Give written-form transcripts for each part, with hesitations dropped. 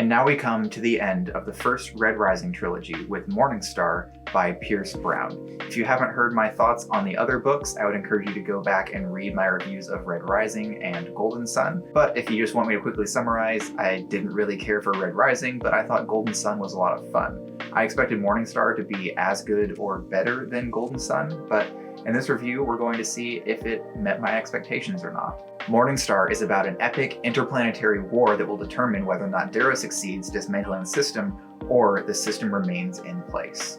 And now we come to the end of the first Red Rising trilogy with Morningstar by Pierce Brown. If you haven't heard my thoughts on the other books, I would encourage you to go back and read my reviews of Red Rising and Golden Sun. But if you just want me to quickly summarize, I didn't really care for Red Rising, but I thought Golden Sun was a lot of fun. I expected Morningstar to be as good or better than Golden Sun, but in this review, we're going to see if it met my expectations or not. Morningstar is about an epic interplanetary war that will determine whether or not Darrow succeeds dismantling the system or the system remains in place.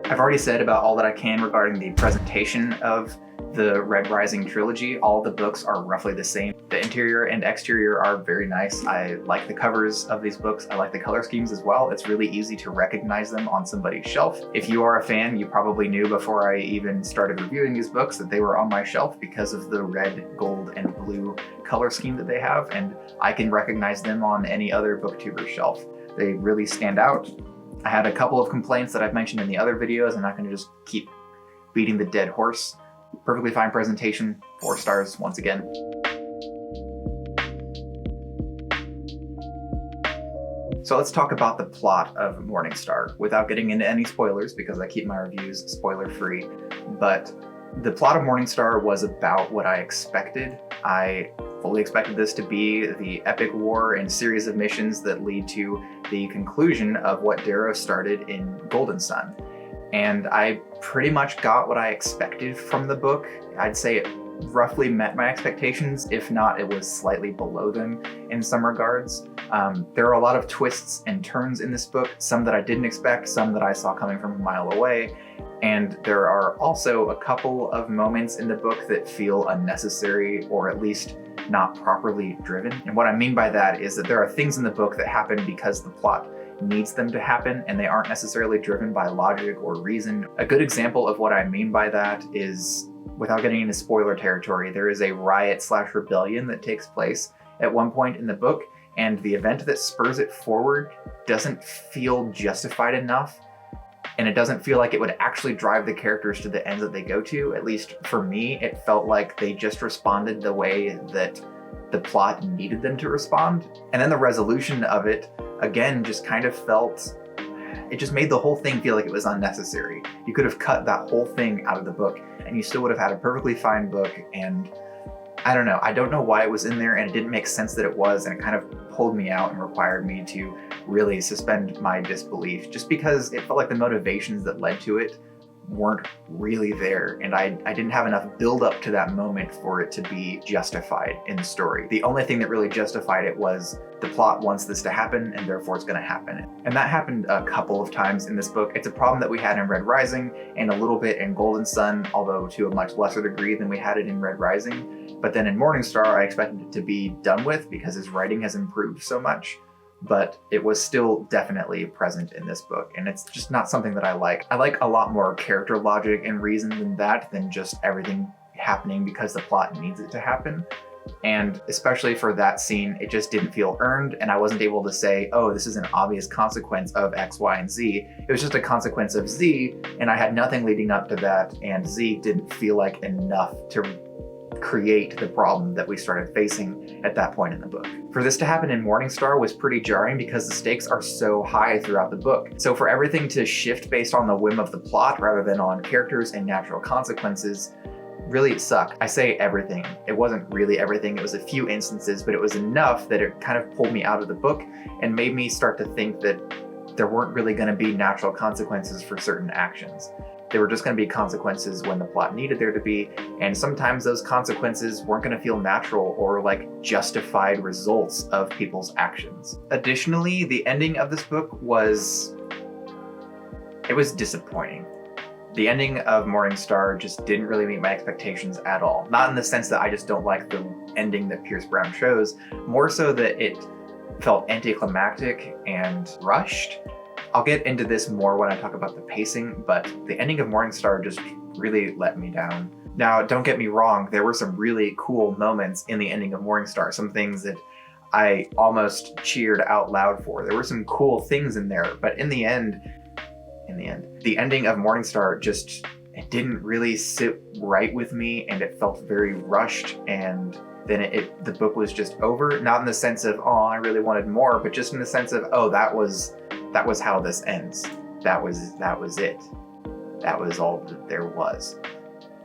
I've already said about all that I can regarding the presentation of the Red Rising trilogy. All the books are roughly the same. The interior and exterior are very nice. I like the covers of these books. I like the color schemes as well. It's really easy to recognize them on somebody's shelf. If you are a fan, you probably knew before I even started reviewing these books that they were on my shelf because of the red, gold, and blue color scheme that they have, and I can recognize them on any other booktuber shelf. They really stand out. I had a couple of complaints that I've mentioned in the other videos. I'm not going to just keep beating the dead horse. Perfectly fine presentation, 4 stars once again. So let's talk about the plot of Morningstar without getting into any spoilers because I keep my reviews spoiler free. But the plot of Morningstar was about what I expected. I fully expected this to be the epic war and series of missions that lead to the conclusion of what Darrow started in Golden Sun. And I pretty much got what I expected from the book. I'd say it roughly met my expectations. If not, it was slightly below them in some regards. There are a lot of twists and turns in this book, some that I didn't expect, some that I saw coming from a mile away. And there are also a couple of moments in the book that feel unnecessary or at least not properly driven. And what I mean by that is that there are things in the book that happen because the plot needs them to happen and they aren't necessarily driven by logic or reason. A good example of what I mean by that is, without getting into spoiler territory, there is a riot/rebellion that takes place at one point in the book, and the event that spurs it forward doesn't feel justified enough, and it doesn't feel like it would actually drive the characters to the ends that they go to. At least for me, it felt like they just responded the way that the plot needed them to respond. And then the resolution of it, again, just kind of felt, it just made the whole thing feel like it was unnecessary. You could have cut that whole thing out of the book and you still would have had a perfectly fine book. And I don't know why it was in there, and it didn't make sense that it was, and it kind of pulled me out and required me to really suspend my disbelief just because it felt like the motivations that led to it weren't really there, and I didn't have enough build up to that moment for it to be justified in the story. The only thing that really justified it was the plot wants this to happen and therefore it's going to happen. And that happened a couple of times in this book. It's a problem that we had in Red Rising and a little bit in Golden Sun, although to a much lesser degree than we had it in Red Rising. But then in Morningstar, I expected it to be done with because his writing has improved so much. But it was still definitely present in this book, and it's just not something that I like. I like a lot more character logic and reason than just everything happening because the plot needs it to happen. And especially for that scene, it just didn't feel earned, and I wasn't able to say, oh, this is an obvious consequence of X, Y, and Z. It was just a consequence of Z, and I had nothing leading up to that, and Z didn't feel like enough to create the problem that we started facing at that point in the book. For this to happen in Morningstar was pretty jarring because the stakes are so high throughout the book. So for everything to shift based on the whim of the plot rather than on characters and natural consequences really sucked. I say everything. It wasn't really everything. It was a few instances, but it was enough that it kind of pulled me out of the book and made me start to think that there weren't really going to be natural consequences for certain actions. There were just going to be consequences when the plot needed there to be, and sometimes those consequences weren't going to feel natural or like justified results of people's actions. Additionally, the ending of this book was disappointing. The ending of Morningstar just didn't really meet my expectations at all. Not in the sense that I just don't like the ending that Pierce Brown chose, more so that it felt anticlimactic and rushed. I'll get into this more when I talk about the pacing, but the ending of Morningstar just really let me down. Now, don't get me wrong, there were some really cool moments in the ending of Morningstar, some things that I almost cheered out loud for. There were some cool things in there, but in the end, the ending of Morningstar just, it didn't really sit right with me, and it felt very rushed, and then the book was just over. Not in the sense of, oh, I really wanted more, but just in the sense of, oh, that was how this ends. That was it. That was all that there was.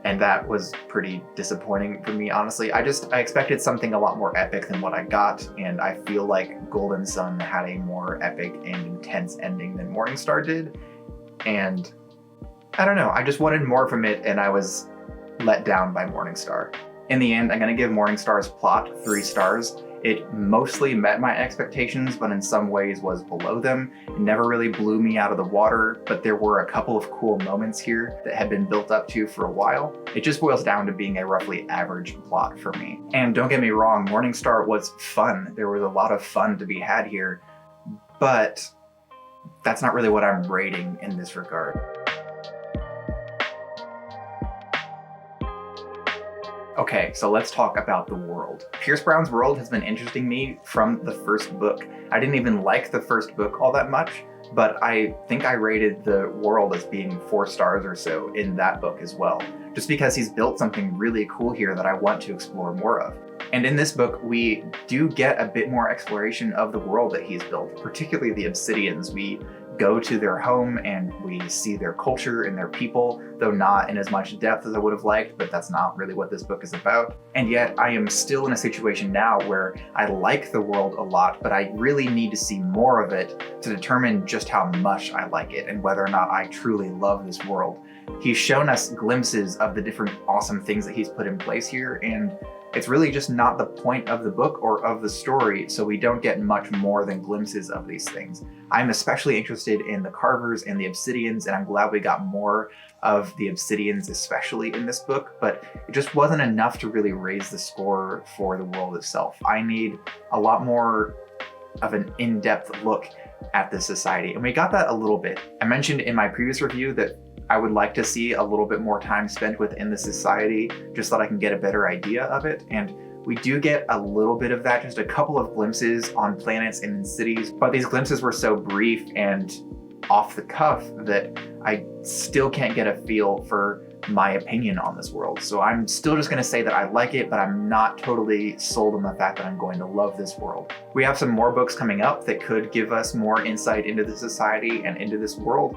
And that was pretty disappointing for me, honestly. I expected something a lot more epic than what I got, and I feel like Golden Sun had a more epic and intense ending than Morningstar did. And I don't know, I just wanted more from it, and I was let down by Morningstar. In the end, I'm gonna give Morningstar's plot 3 stars. It mostly met my expectations, but in some ways was below them. It never really blew me out of the water, but there were a couple of cool moments here that had been built up to for a while. It just boils down to being a roughly average plot for me. And don't get me wrong, Morningstar was fun. There was a lot of fun to be had here, but that's not really what I'm rating in this regard. Okay, so let's talk about the world. Pierce Brown's world has been interesting me from the first book. I didn't even like the first book all that much, but I think I rated the world as being 4 stars or so in that book as well, just because he's built something really cool here that I want to explore more of. And in this book, we do get a bit more exploration of the world that he's built, particularly the Obsidians. We go to their home and we see their culture and their people, though not in as much depth as I would have liked, but that's not really what this book is about. And yet I am still in a situation now where I like the world a lot, but I really need to see more of it to determine just how much I like it and whether or not I truly love this world. He's shown us glimpses of the different awesome things that he's put in place here, and it's really just not the point of the book or of the story, so we don't get much more than glimpses of these things. I'm especially interested in the Carvers and the Obsidians, and I'm glad we got more of the Obsidians, especially in this book, but it just wasn't enough to really raise the score for the world itself. I need a lot more of an in-depth look at the society, and we got that a little bit. I mentioned in my previous review that I would like to see a little bit more time spent within the society just so that I can get a better idea of it. And we do get a little bit of that, just a couple of glimpses on planets and in cities, but these glimpses were so brief and off the cuff that I still can't get a feel for my opinion on this world. So I'm still just gonna say that I like it, but I'm not totally sold on the fact that I'm going to love this world. We have some more books coming up that could give us more insight into the society and into this world,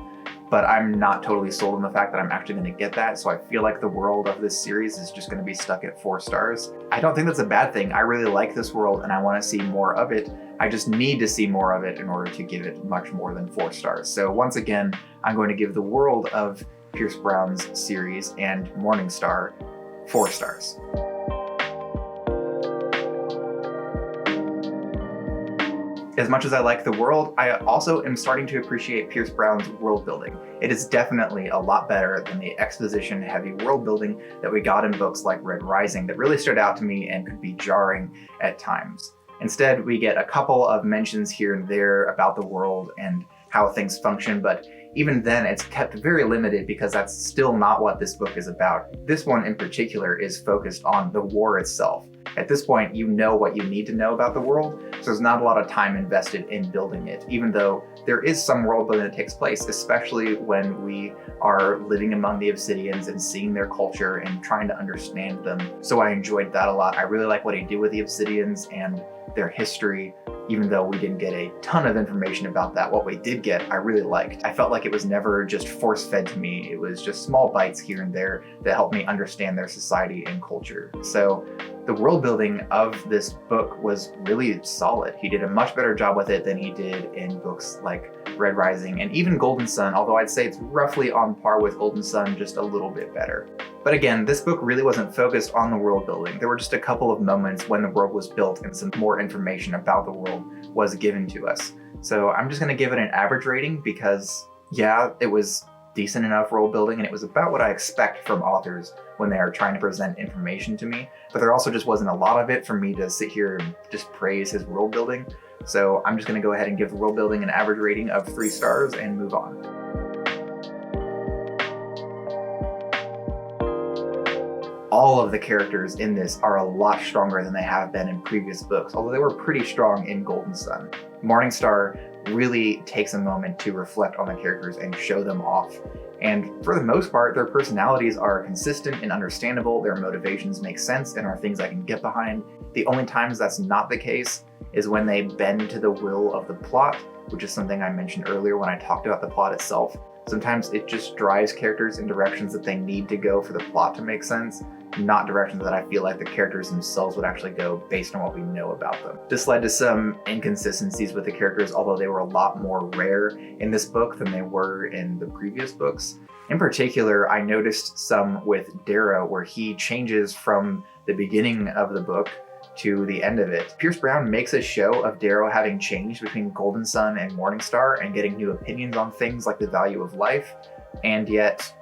but I'm not totally sold on the fact that I'm actually going to get that, so I feel like the world of this series is just going to be stuck at 4 stars. I don't think that's a bad thing. I really like this world and I want to see more of it. I just need to see more of it in order to give it much more than 4 stars. So once again, I'm going to give the world of Pierce Brown's series and Morningstar 4 stars. As much as I like the world, I also am starting to appreciate Pierce Brown's world building. It is definitely a lot better than the exposition heavy world building that we got in books like Red Rising that really stood out to me and could be jarring at times. Instead, we get a couple of mentions here and there about the world and how things function, but even then it's kept very limited because that's still not what this book is about. This one in particular is focused on the war itself. At this point, you know what you need to know about the world, so there's not a lot of time invested in building it, even though there is some world building that takes place, especially when we are living among the Obsidians and seeing their culture and trying to understand them. So I enjoyed that a lot. I really like what he did with the Obsidians and their history, even though we didn't get a ton of information about that. What we did get, I really liked. I felt like it was never just force-fed to me. It was just small bites here and there that helped me understand their society and culture. So the world building of this book was really solid. He did a much better job with it than he did in books like Red Rising and even Golden Sun, although I'd say it's roughly on par with Golden Sun, just a little bit better. But again, this book really wasn't focused on the world building. There were just a couple of moments when the world was built and some more information about the world was given to us. So I'm just gonna give it an average rating because yeah, it was decent enough world building and it was about what I expect from authors when they are trying to present information to me. But there also just wasn't a lot of it for me to sit here and just praise his world building. So I'm just gonna go ahead and give the world building an average rating of 3 stars and move on. All of the characters in this are a lot stronger than they have been in previous books, although they were pretty strong in Golden Sun. Morningstar really takes a moment to reflect on the characters and show them off. And for the most part, their personalities are consistent and understandable, their motivations make sense and are things I can get behind. The only times that's not the case is when they bend to the will of the plot, which is something I mentioned earlier when I talked about the plot itself. Sometimes it just drives characters in directions that they need to go for the plot to make sense, not directions that I feel like the characters themselves would actually go based on what we know about them. This led to some inconsistencies with the characters, although they were a lot more rare in this book than they were in the previous books. In particular, I noticed some with Darrow where he changes from the beginning of the book to the end of it. Pierce Brown makes a show of Darrow having changed between Golden Sun and Morningstar and getting new opinions on things like the value of life, and yet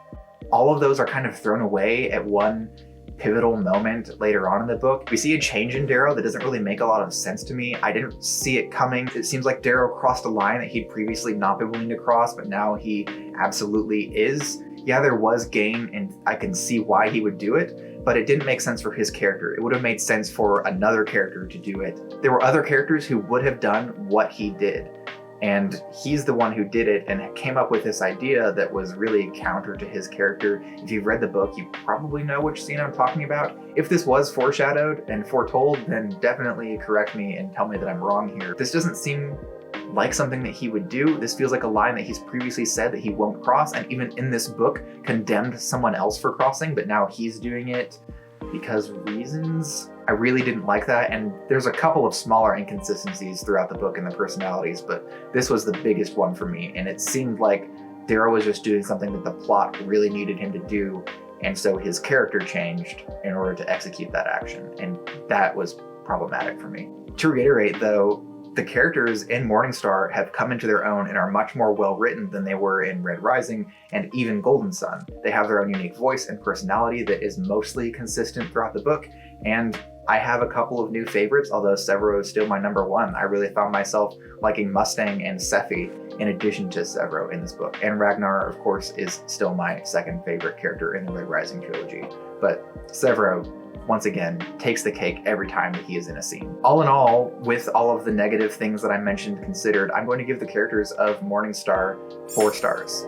all of those are kind of thrown away at one pivotal moment later on in the book. We see a change in Darrow that doesn't really make a lot of sense to me. I didn't see it coming. It seems like Darrow crossed a line that he'd previously not been willing to cross, but now he absolutely is. Yeah, there was gain, and I can see why he would do it, but it didn't make sense for his character. It would have made sense for another character to do it. There were other characters who would have done what he did, and he's the one who did it and came up with this idea that was really counter to his character. If you've read the book, you probably know which scene I'm talking about. If this was foreshadowed and foretold, then definitely correct me and tell me that I'm wrong here. This doesn't seem like something that he would do. This feels like a line that he's previously said that he won't cross, and even in this book condemned someone else for crossing, but now he's doing it because reasons. I really didn't like that, and there's a couple of smaller inconsistencies throughout the book in the personalities, but this was the biggest one for me, and it seemed like Darrow was just doing something that the plot really needed him to do, and so his character changed in order to execute that action, and that was problematic for me. To reiterate though, the characters in Morningstar have come into their own and are much more well written than they were in Red Rising and even Golden Sun. They have their own unique voice and personality that is mostly consistent throughout the book, and I have a couple of new favorites, although Severo is still my number one. I really found myself liking Mustang and Sephi in addition to Severo in this book. And Ragnar, of course, is still my second favorite character in the Red Rising trilogy. But Severo, once again, takes the cake every time that he is in a scene. All in all, with all of the negative things that I mentioned considered, I'm going to give the characters of Morningstar 4 stars.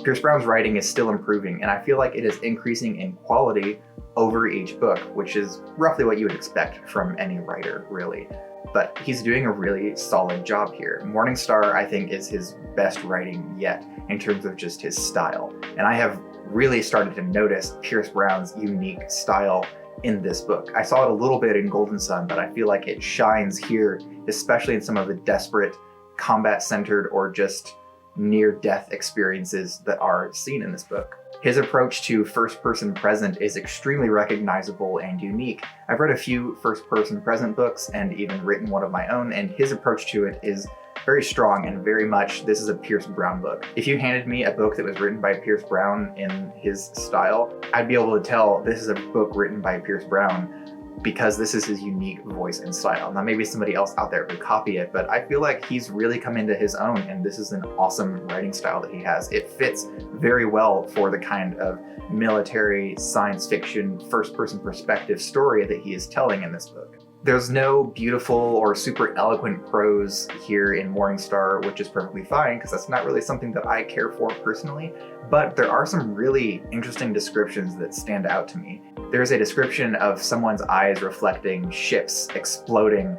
Pierce Brown's writing is still improving, and I feel like it is increasing in quality over each book, which is roughly what you would expect from any writer, really. But he's doing a really solid job here. Morningstar, I think, is his best writing yet in terms of just his style. And I have really started to notice Pierce Brown's unique style in this book. I saw it a little bit in Golden Sun, but I feel like it shines here, especially in some of the desperate, combat-centered, or just near-death experiences that are seen in this book. His approach to first-person present is extremely recognizable and unique. I've read a few first-person present books and even written one of my own, and his approach to it is very strong and very much, this is a Pierce Brown book. If you handed me a book that was written by Pierce Brown in his style, I'd be able to tell this is a book written by Pierce Brown because this is his unique voice and style. Now maybe somebody else out there could copy it, but I feel like he's really come into his own, and this is an awesome writing style that he has. It fits very well for the kind of military, science fiction, first-person perspective story that he is telling in this book. There's no beautiful or super eloquent prose here in Morningstar, which is perfectly fine because that's not really something that I care for personally, but there are some really interesting descriptions that stand out to me. There's a description of someone's eyes reflecting ships exploding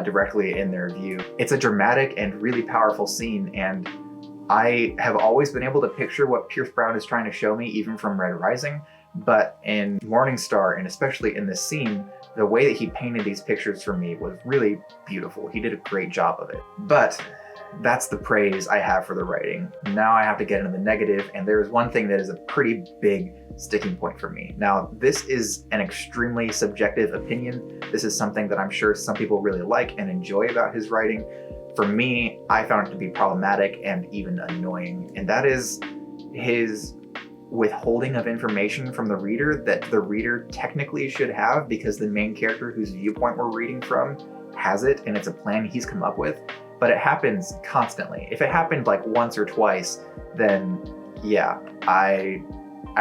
directly in their view. It's a dramatic and really powerful scene, and I have always been able to picture what Pierce Brown is trying to show me, even from Red Rising, but in Morningstar, and especially in this scene, the way that he painted these pictures for me was really beautiful. He did a great job of it. But that's the praise I have for the writing. Now I have to get into the negative, and there's one thing that is a pretty big sticking point for me. Now, this is an extremely subjective opinion. This is something that I'm sure some people really like and enjoy about his writing. For me, I found it to be problematic and even annoying, and that is his withholding of information from the reader that the reader technically should have because the main character whose viewpoint we're reading from has it, and it's a plan he's come up with, but it happens constantly. If it happened like once or twice, then yeah, I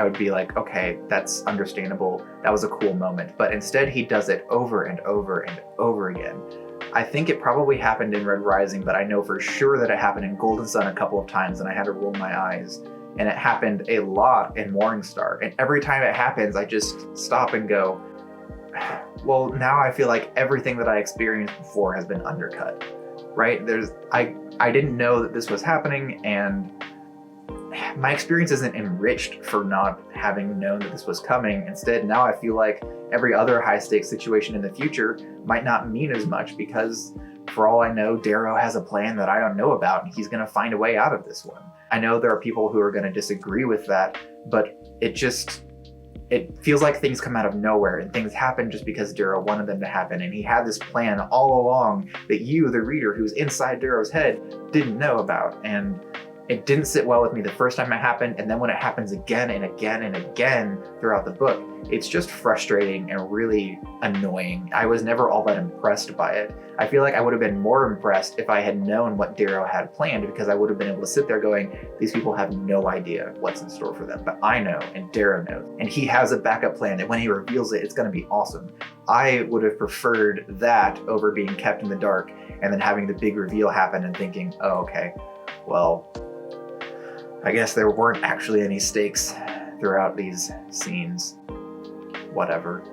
would be like, okay, that's understandable. That was a cool moment. But instead he does it over and over and over again. I think it probably happened in Red Rising, but I know for sure that it happened in Golden Sun a couple of times and I had to roll my eyes. And it happened a lot in Morningstar. And every time it happens, I just stop and go, well, now I feel like everything that I experienced before has been undercut, right? I didn't know that this was happening, and my experience isn't enriched for not having known that this was coming. Instead, now I feel like every other high stakes situation in the future might not mean as much because for all I know, Darrow has a plan that I don't know about and he's gonna find a way out of this one. I know there are people who are gonna disagree with that, but it feels like things come out of nowhere and things happen just because Darrow wanted them to happen. And he had this plan all along that you, the reader who's inside Darrow's head, didn't know about. And it didn't sit well with me the first time it happened, and then when it happens again and again and again throughout the book, it's just frustrating and really annoying. I was never all that impressed by it. I feel like I would have been more impressed if I had known what Darrow had planned, because I would have been able to sit there going, these people have no idea what's in store for them, but I know, and Darrow knows, and he has a backup plan that when he reveals it, it's gonna be awesome. I would have preferred that over being kept in the dark and then having the big reveal happen and thinking, oh, okay, well, I guess there weren't actually any stakes throughout these scenes. Whatever.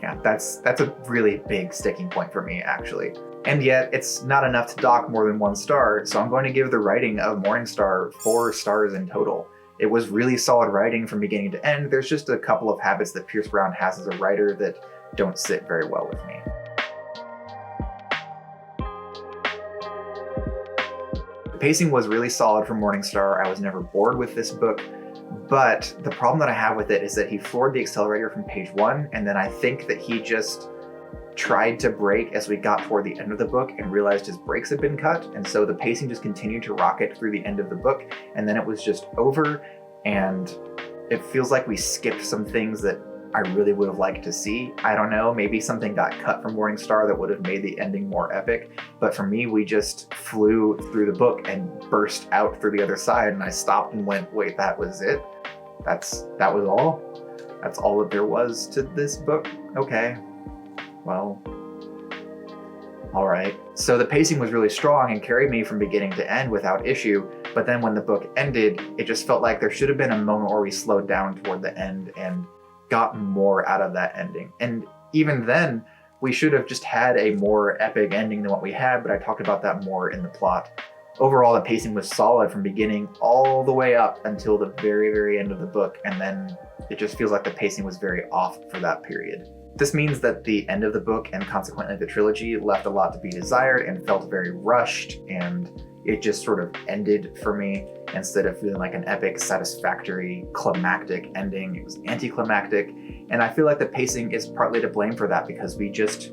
Yeah, that's a really big sticking point for me, actually. And yet, it's not enough to dock more than 1 star, so I'm going to give the writing of Morningstar 4 stars in total. It was really solid writing from beginning to end. There's just a couple of habits that Pierce Brown has as a writer that don't sit very well with me. The pacing was really solid for Morningstar. I was never bored with this book, but the problem that I have with it is that he floored the accelerator from page 1, and then I think that he just tried to brake as we got toward the end of the book and realized his brakes had been cut, and so the pacing just continued to rocket through the end of the book, and then it was just over, and it feels like we skipped some things that I really would have liked to see. I don't know, maybe something got cut from Morningstar that would have made the ending more epic, but for me, we just flew through the book and burst out through the other side, and I stopped and went, wait, that was it? That was all? That's all that there was to this book? Okay, well, all right. So the pacing was really strong and carried me from beginning to end without issue, but then when the book ended, it just felt like there should have been a moment where we slowed down toward the end and got more out of that ending. And even then, we should have just had a more epic ending than what we had, but I talked about that more in the plot. Overall, the pacing was solid from beginning all the way up until the very, very end of the book, and then it just feels like the pacing was very off for that period. This means that the end of the book, and consequently the trilogy, left a lot to be desired and felt very rushed, and it just sort of ended for me. Instead of feeling like an epic, satisfactory, climactic ending, it was anticlimactic. And I feel like the pacing is partly to blame for that, because we just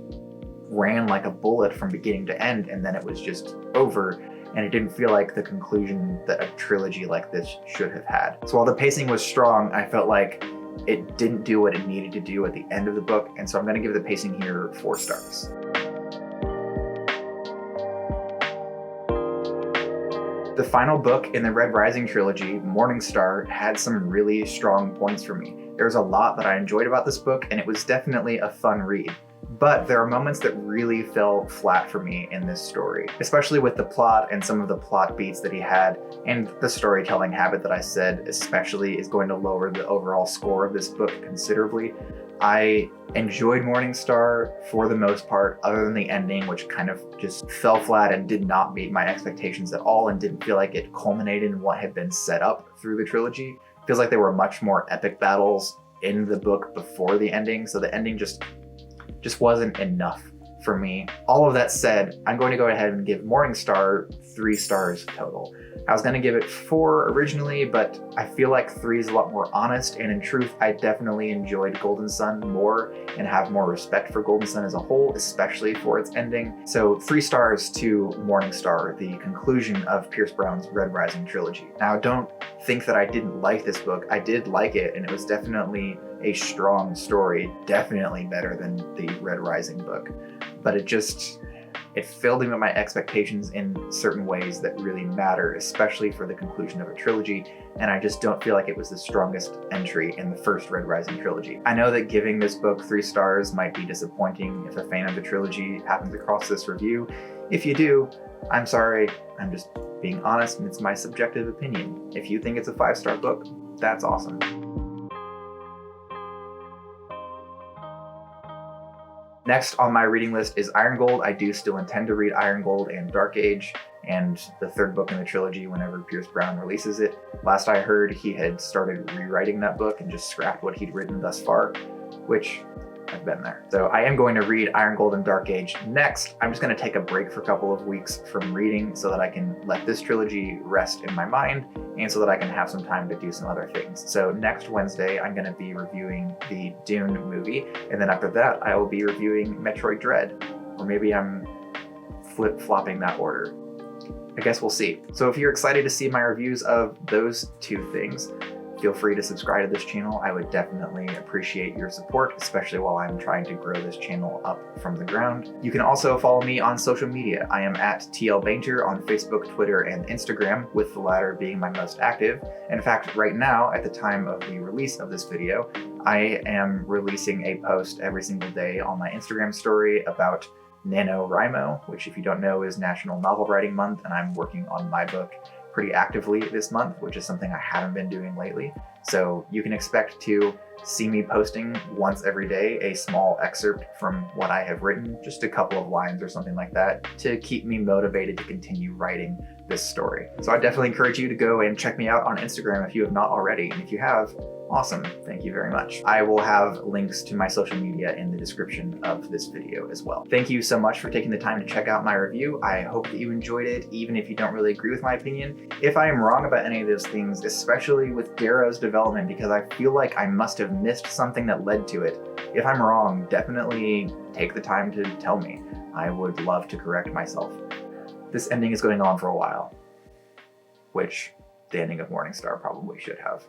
ran like a bullet from beginning to end, and then it was just over. And it didn't feel like the conclusion that a trilogy like this should have had. So while the pacing was strong, I felt like it didn't do what it needed to do at the end of the book. And so I'm gonna give the pacing here 4 stars. The final book in the Red Rising trilogy, Morningstar, had some really strong points for me. There was a lot that I enjoyed about this book, and it was definitely a fun read. But there are moments that really fell flat for me in this story, especially with the plot and some of the plot beats that he had, and the storytelling habit that I said especially is going to lower the overall score of this book considerably. I enjoyed Morningstar for the most part, other than the ending, which kind of just fell flat and did not meet my expectations at all, and didn't feel like it culminated in what had been set up through the trilogy. It feels like there were much more epic battles in the book before the ending, so the ending just wasn't enough for me. All of that said, I'm going to go ahead and give Morningstar 3 stars total. I was going to give it 4 originally, but I feel like 3 is a lot more honest, and in truth, I definitely enjoyed Golden Sun more and have more respect for Golden Sun as a whole, especially for its ending. So 3 stars to Morningstar, the conclusion of Pierce Brown's Red Rising trilogy. Now, don't think that I didn't like this book. I did like it, and it was definitely a strong story, definitely better than the Red Rising book, but it just It filled in with my expectations in certain ways that really matter, especially for the conclusion of a trilogy, and I just don't feel like it was the strongest entry in the first Red Rising trilogy. I know that giving this book 3 stars might be disappointing if a fan of the trilogy happens across this review. If you do, I'm sorry, I'm just being honest and it's my subjective opinion. If you think it's a 5-star book, that's awesome. Next on my reading list is Iron Gold. I do still intend to read Iron Gold and Dark Age, and the 3rd book in the trilogy whenever Pierce Brown releases it. Last I heard, he had started rewriting that book and just scrapped what he'd written thus far, which I've been there. So I am going to read Iron Gold and Dark Age next. I'm just going to take a break for a couple of weeks from reading so that I can let this trilogy rest in my mind and so that I can have some time to do some other things. So next Wednesday, I'm going to be reviewing the Dune movie, and then after that, I will be reviewing Metroid Dread, or maybe I'm flip-flopping that order. I guess we'll see. So if you're excited to see my reviews of those 2 things, feel free to subscribe to this channel. I would definitely appreciate your support, especially while I'm trying to grow this channel up from the ground. You can also follow me on social media. I am at @TLBainter on Facebook, Twitter, and Instagram, with the latter being my most active. In fact, right now, at the time of the release of this video, I am releasing a post every single day on my Instagram story about NaNoWriMo, which, if you don't know, is National Novel Writing Month, and I'm working on my book pretty actively this month, which is something I haven't been doing lately. So you can expect to see me posting once every day a small excerpt from what I have written, just a couple of lines or something like that, to keep me motivated to continue writing this story. So I definitely encourage you to go and check me out on Instagram if you have not already, and if you have, awesome, thank you very much. I will have links to my social media in the description of this video as well. Thank you so much for taking the time to check out my review. I hope that you enjoyed it, even if you don't really agree with my opinion. If I am wrong about any of those things, especially with Darrow's development, because I feel like I must have missed something that led to it, if I'm wrong, definitely take the time to tell me. I would love to correct myself. This ending is going on for a while, which the ending of Morningstar probably should have.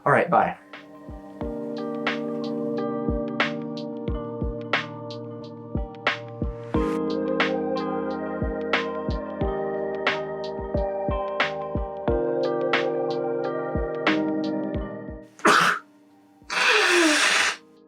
All right, bye.